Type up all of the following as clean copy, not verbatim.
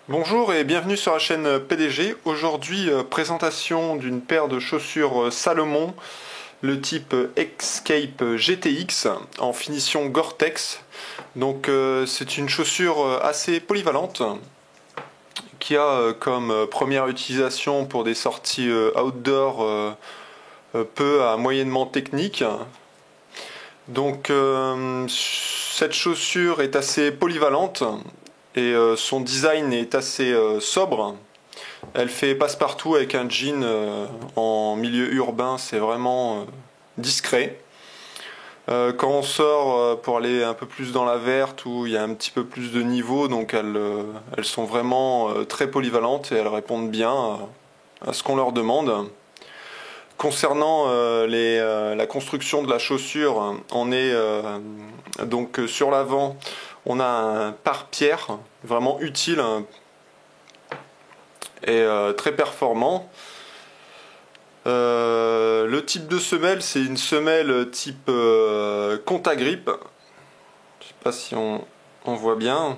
Bonjour et bienvenue sur la chaîne PDG. Aujourd'hui, présentation d'une paire de chaussures Salomon, le type Escape GTX en finition Gore-Tex. Donc c'est une chaussure assez polyvalente qui a comme première utilisation pour des sorties outdoor peu à moyennement techniques. Donc cette chaussure est assez polyvalente et son design est assez sobre. Elle fait passe-partout avec un jean en milieu urbain, c'est vraiment discret. Quand on sort pour aller un peu plus dans la verte où il y a un petit peu plus de niveau, donc elles sont vraiment très polyvalentes et elles répondent bien à ce qu'on leur demande. Concernant la construction de la chaussure, on est donc sur l'avant, on a un pare-pierre vraiment utile et très performant. Le type de semelle, c'est une semelle type Contagrip. Je sais pas si on voit bien.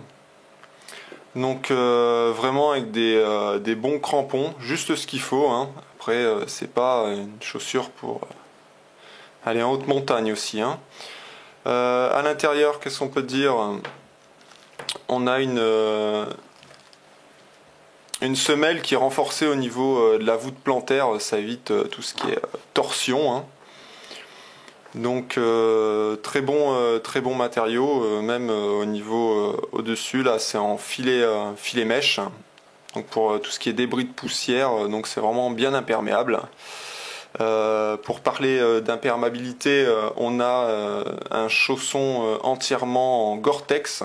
Donc vraiment avec des bons crampons, juste ce qu'il faut, hein. Après, c'est pas une chaussure pour aller en haute montagne aussi, hein. À l'intérieur, qu'est-ce qu'on peut dire? On a une semelle qui est renforcée au niveau de la voûte plantaire, ça évite tout ce qui est torsion, hein. Donc très bon matériau, même au niveau au-dessus, là c'est en filet mèche, donc pour tout ce qui est débris de poussière, donc c'est vraiment bien imperméable. Pour parler d'imperméabilité, on a un chausson entièrement en Gore-Tex.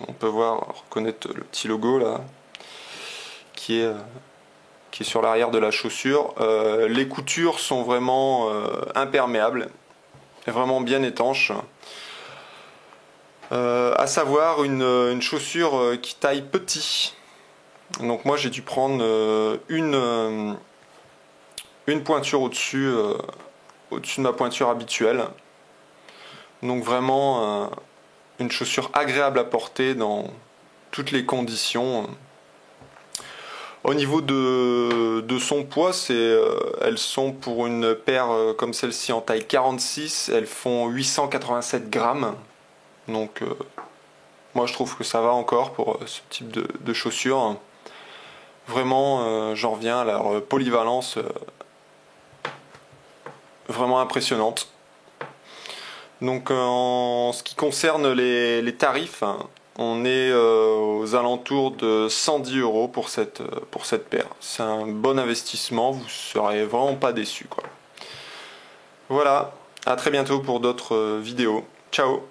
On peut reconnaître le petit logo là, qui est sur l'arrière de la chaussure. Les coutures sont vraiment imperméables, et vraiment bien étanches. À savoir une chaussure qui taille petit. Donc moi j'ai dû prendre une pointure au-dessus de ma pointure habituelle. Donc vraiment une chaussure agréable à porter dans toutes les conditions. Au niveau de son poids, elles sont pour une paire comme celle-ci en taille 46, elles font 887 grammes. Donc moi je trouve que ça va encore pour ce type de chaussures. Vraiment, j'en reviens à leur polyvalence vraiment impressionnante. Donc en ce qui concerne les tarifs, on est aux alentours de 110 € pour cette paire. C'est un bon investissement, vous serez vraiment pas déçus, quoi. Voilà, à très bientôt pour d'autres vidéos. Ciao!